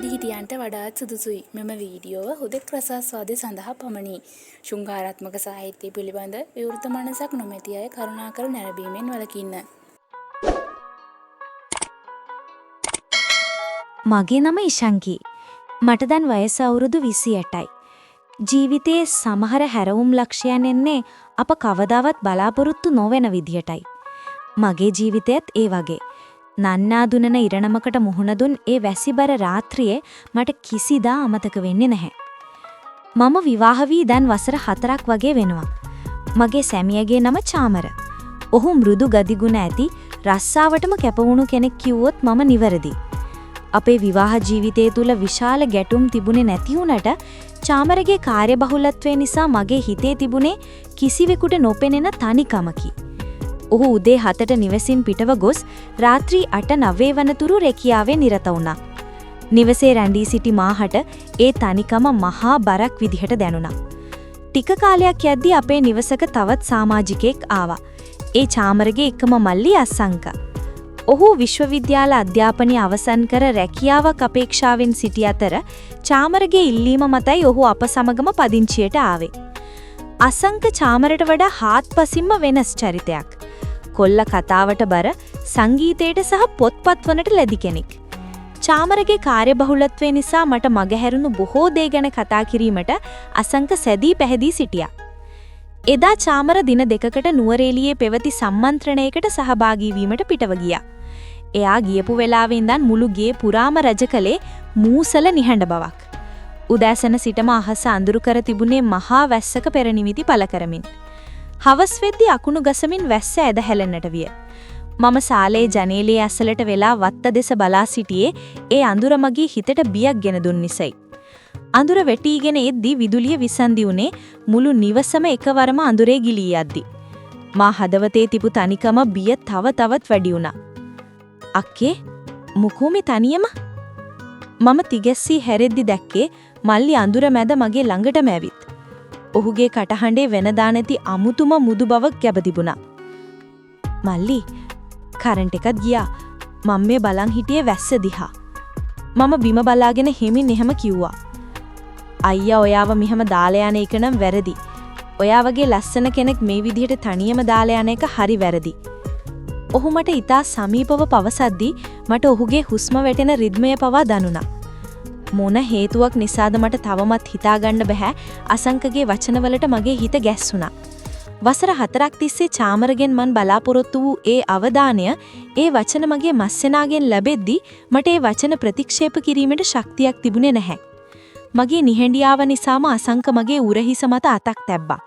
වැඩිහිටියන්ට වඩාත් සුදුසුයි. මෙම වීඩියෝව හුදෙක් රසාස්වාදය සඳහා පමණි. ශෘංගාරාත්මක සාහිත්‍ය පිළිබඳ විවෘත මනසක් නොමැති අය කරුණාකර නැරඹීමෙන් වළකින්න. මගේ නම ඉෂංකි. මට දැන් වයස අවුරුදු 28යි. ජීවිතයේ සමහර හැරවුම් ලක්ෂයන් එන්නේ අප කවදාවත් බලාපොරොත්තු නොවන විදියටයි. මගේ ජීවිතයත් ඒ වගේ. නන්නා දුනන ඉරණමකට මුහුණ දුන් ඒ වැසිබර රාත්‍රියේ මට කිසිදා අමතක වෙන්නේ නැහැ. මම විවාහ වී දැන් වසර 4ක් වගේ වෙනවා. මගේ සැමියාගේ නම චාමර. ඔහු මෘදු ගතිගුණ ඇති රස්සාවටම කැපවුණු කෙනෙක් කිව්වොත් මම නිවැරදි. අපේ විවාහ ජීවිතය තුල විශාල ගැටුම් තිබුණේ නැති වුණට චාමරගේ කාර්යබහුලත්වය නිසා මගේ හිතේ තිබුණේ කිසිවෙකුට නොපෙනෙන තනිකමකි. ඔහු උදේ 7ට නිවසින් පිටව ගොස් රාත්‍රී 8-9 වනතුරු රැකියාවේ නිරත වුණා. නිවසේ රැඳී සිටි මාහට ඒ තනිකම මහා බරක් විදිහට දැනුණා. ටික කාලයක් යද්දී අපේ නිවසක තවත් සමාජිකයෙක් ආවා. ඒ චාමරගේ එකම මල්ලි අසංක. ඔහු විශ්වවිද්‍යාල අධ්‍යාපනය අවසන් කර රැකියාවක් අපේක්ෂාවෙන් සිටි අතර චාමරගේ ඉල්ලීම මතයි ඔහු අප සමගම පදිංචියට ආවේ. අසංක චාමරට වඩා හාත්පසින්ම වෙනස් චරිතයක්. කොල්ල කතාවට බර, සංගීතයට සහ පොත්පත් වලට ලැබි කෙනෙක්. චාමරගේ කාර්යබහුලත්වය නිසා මට මගහැරුණු බොහෝ දේ ගැන කතා කිරීමට අසංක සැදී පැහැදී සිටියා. එදා චාමර දින දෙකකට නුවරඑළියේ පැවති සම්මන්ත්‍රණයකට සහභාගී වීමට පිටව ගියා. එයා ගියපු වෙලාවේ ඉඳන් මුළු ගේ පුරාම රජකලේ මූසල නිහඬ බවක්. උදෑසන සිටම අහස අඳුරු කර තිබුණේ මහා වැස්සක පෙරනිමිති පළ කරමින්. හවස් වෙද්දී අකුණු ගසමින් වැස්ස ඇද හැලෙන්නට විය. මම සාලේ ජනේලයේ ඇසලට වෙලා වත්ත දෙස බලා සිටියේ ඒ අඳුර මගේ හිතට බියක් ගෙන දුන් නිසයි. අඳුර වැටීගෙන එද්දී විදුලිය විසන්දි උනේ මුළු නිවසම එකවරම අඳුරේ ගිලී යද්දී. මා හදවතේ තිබු තනිකම බිය තව තවත් වැඩි වුණා. අක්කේ මුකෝ මේ තනියම? මම තිගැස්සී හැරෙද්දි දැක්කේ මල්ලි අඳුර මැද මගේ ළඟටම ඇවිත්. ඔහුගේ කටහඬේ වෙනදා නැති අමුතුම මුදු බවක් ගැබ තිබුණා. මල්ලි, කරන්ට් එකත් ගියා. මම මේ බලන් හිටියේ වැස්ස දිහා. මම බිම බලාගෙන හිමින් එහෙම කිව්වා. අයියා ඔයාව මෙහෙම දාලා යන එක නම් වැරදි. ඔයා වගේ ලස්සන කෙනෙක් මේ විදිහට තනියම දාලා යන එක හරි වැරදි. ඔහු මට ඉතා සමීපව පවසද්දී මට ඔහුගේ හුස්ම වැටෙන රිද්මය පවා දැනුණා. මොන හේතුවක් නිසාද මට තවමත් හිතාගන්න බෑ අසංකගේ වචනවලට මගේ හිත ගැස්සුණා. වසර 4ක් තිස්සේ චාමරගෙන් මන් බලාපොරොත්තු වූ ඒ අවදානය ඒ වචන මගේ මස්සෙනාගෙන් ලැබෙද්දී මට ඒ වචන ප්‍රතික්ෂේප කිරීමට ශක්තියක් තිබුණේ නැහැ. මගේ නිහඬියාව නිසාම අසංක මගේ උරහිස මත අතක් තැබ්බා.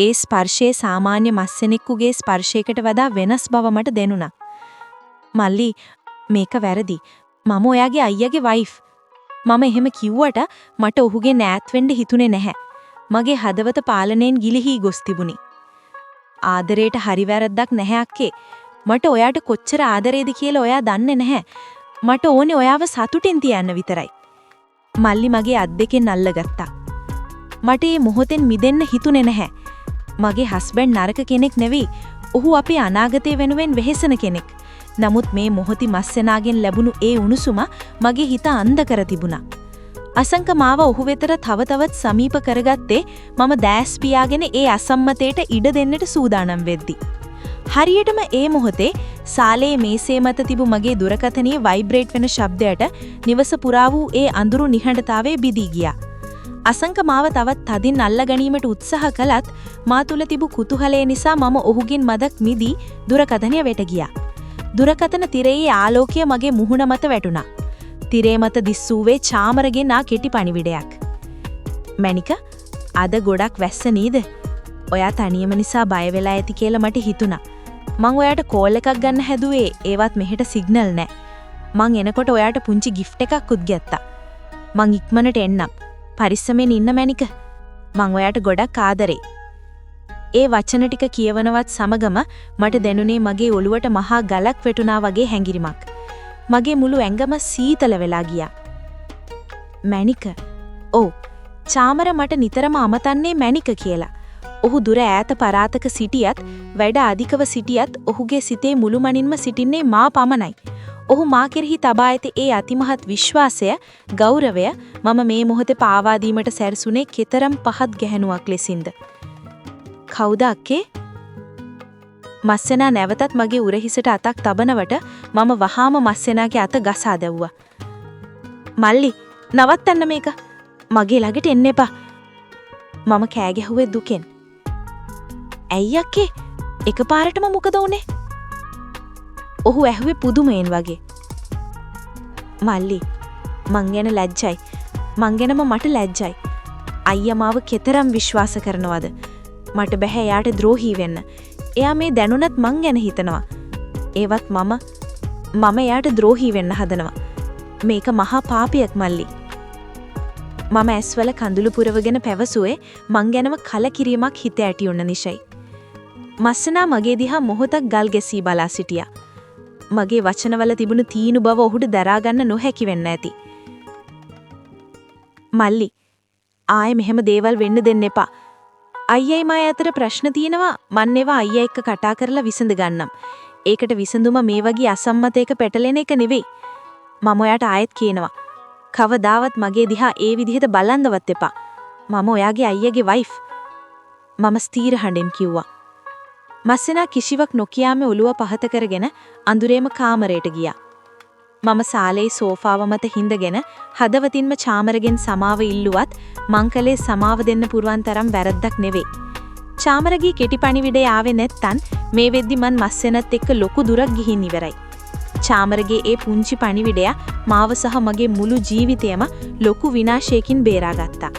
ඒ ස්පර්ශයේ සාමාන්‍ය මස්සෙනෙකුගේ ස්පර්ශයකට වඩා වෙනස් බව මට දැනුණා. මල්ලි, මේක වැරදි. මම ඔයාගේ අයියාගේ වයිෆ්. මම එහෙම කිව්වට මට ඔහුගේ නෑත් වෙන්න හිතුනේ නැහැ. මගේ හදවත පාලනයෙන් ගිලිහි ගොස් තිබුණි. ආදරේට හරි වැරද්දක් නැහැ අක්කේ. මට ඔයාට කොච්චර ආදරේද කියලා ඔයා දන්නේ නැහැ. මට ඕනේ ඔයාව සතුටින් තියන්න විතරයි. මල්ලි මගේ අත් දෙකෙන් අල්ලගත්තා. මට මේ මොහොතෙන් මිදෙන්න හිතුනේ නැහැ. මගේ හස්බන්ඩ් නරක කෙනෙක් නෙවෙයි. ඔහු අපේ අනාගතය වෙනුවෙන් වෙහෙසන කෙනෙක්. නමුත් මේ මොහොති මස්සෙනාගෙන් ලැබුණු ඒ උණුසුම මගේ හිත අන්ධ කර තිබුණා. අසංක මාව ඔහු වෙතට තව තවත් සමීප කරගත්තේ මම දැස් පියාගෙන ඒ අසම්මතයට ඉඩ දෙන්නට සූදානම් වෙද්දී. හරියටම ඒ මොහොතේ සාලේ මේසේ මත තිබු මගේ දුරකථනයේ වයිබ්‍රේට් වෙන ශබ්දයට නිවස පුරා වූ ඒ අඳුරු නිහඬතාවයේ බිදී ගියා. අසංක මාව තවත් තදින් අල්ලා ගැනීමට උත්සාහ කළත් මා තුල තිබු කුතුහලය නිසා මම ඔහුගෙන් මදක් මිදී දුරකථනය වෙට ගියා. දුරකථන තිරයේ ආලෝකය මගේ මුහුණ මත වැටුණා. තිරේ මත දිස්සූවේ චාමරගෙන් ආ කෙටි පණිවිඩයක්. මැනික, අද ගොඩක් වැස්ස නේද? ඔයා තනියම නිසා බය වෙලා ඇති කියලා මට හිතුණා. මං ඔයාට කෝල් එකක් ගන්න හැදුවේ ඒවත් මෙහෙට සිග්නල් නැහැ. මං එනකොට ඔයාට පුංචි ගිෆ්ට් එකක් උත් ගත්තා. මං ඉක්මනට එන්නම්. පරිස්සමෙන් ඉන්න මැනික. මං ඔයාට ගොඩක් ආදරේ. ඒ වචන ටික කියවනවත් සමගම මට දැනුනේ මගේ ඔළුවට මහා ගලක් වැටුණා වගේ හැඟීමක්. මගේ මුළු ඇඟම සීතල වෙලා ගියා. මැනික. ඔව්. චාමර මට නිතරම අමතන්නේ මැනික කියලා. ඔහු දුර ඈත පරාතක සිටියත් වැඩ අධිකව සිටියත් ඔහුගේ සිතේ මුළුමනින්ම සිටින්නේ මා පමණයි. ඔහු මා කෙරෙහි තබා ඇති ඒ අතිමහත් විශ්වාසය, ගෞරවය මම මේ මොහොතේ පාවා දීමට සැරසුනේ කෙතරම් පහත් ගැහැණුවක් ලෙසින්ද? කවුද අක්කේ? මස්සෙනා නැවතත් මගේ උරහිසට අතක් තබනවට මම වහාම මස්සෙනාගේ අත ගසා දැව්වා. මල්ලි, නවත්තන්න මේක. මගේ ළඟට එන්න එපා. මම කෑ ගැහුවේ දුකෙන්. ඇයි අක්කේ? එකපාරටම මොකද උනේ? ඔහු ඇහුවේ පුදුමයෙන් වගේ. මල්ලි, මං ගැන ලැජ්ජයි. මං ගැනම මට ලැජ්ජයි. අයියා මාව කෙතරම් විශ්වාස කරනවද? මට බෑ එයාට ද්‍රෝහී වෙන්න. එයා මේ දැනුණත් මං ගැන හිතනවා. ඒවත් මම එයාට ද්‍රෝහී වෙන්න හදනවා. මේක මහා පාපයක් මල්ලි. මම ඇස්වල කඳුළු පුරවගෙන පැවසුවේ මං ගැනම කලකිරීමක් හිත ඇති උන්න නිසයි. මස්සනා මගේ දිහා මොහොතක් ගල් ගැසී බලා සිටියා. මගේ වචනවල තිබුණු තීනු බව ඔහුට දරා ගන්න නොහැකි වෙන්න ඇති. මල්ලි, ආයේ මෙහෙම දේවල් වෙන්න දෙන්න එපා. අයියයි මා අතර ප්‍රශ්න තියෙනවා. මන් ඒවා අයියා එක්ක කතා කරලා විසඳ ගන්නම්. ඒකට විසඳුම මේ වගේ අසම්මතයක පැටලෙන එක නෙවෙයි. මම ඔයාට ආයෙත් කියනවා. කවදාවත් මගේ දිහා ඒ විදිහට බලන්නවත් එපා. මම ඔයාගේ අයියාගේ වයිෆ්. මම ස්ථීර හඬෙන් කිව්වා. මස්සෙනා කිසිවක් නොකියාම ඔළුව පහත කරගෙන අඳුරේම කාමරයට ගියා. මම සාලේ සෝෆාව මත හිඳගෙන හදවතින්ම චාමරගෙන් සමාව ඉල්ලුවත් මං කලේ සමාව දෙන්න පුරුවන් තරම් වැරද්දක් නෙවෙයි. චාමරගේ කෙටි පණිවිඩය ආවේ නැත්තම් මේ වෙද්දි මන් මස්සෙනත් එක්ක ලොකු දුරක් ගිහින් ඉවරයි. චාමරගේ ඒ පුංචි පණිවිඩය මාව සහ මගේ මුළු ජීවිතයම ලොකු විනාශයකින් බේරාගත්තා.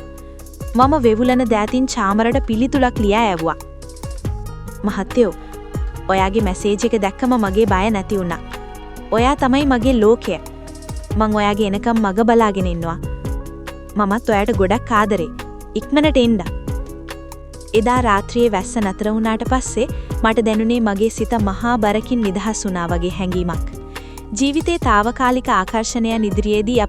මම වෙවුලන දෑතින් චාමරට පිළිතුලක් ලියා ඇව්වා. මහත්තයෝ, ඔයාගේ මැසේජ් එක දැක්කම මගේ බය නැති වුණා. ඔයා තමයි මගේ ලෝකය. මං ඔයාගේ එනකම් මග බලාගෙන ඉන්නවා. මමත් ඔයාට ගොඩක් ආදරේ. ඉක්මනට එන්න. එදා රාත්‍රියේ වැස්ස නතර වුණාට පස්සේ මට දැනුනේ මගේ සිත මහා බරකින් නිදහස් වුණා වගේ හැඟීමක්. ජීවිතේ తాවකාලික ආකර්ෂණයන් ඉදිරියේදී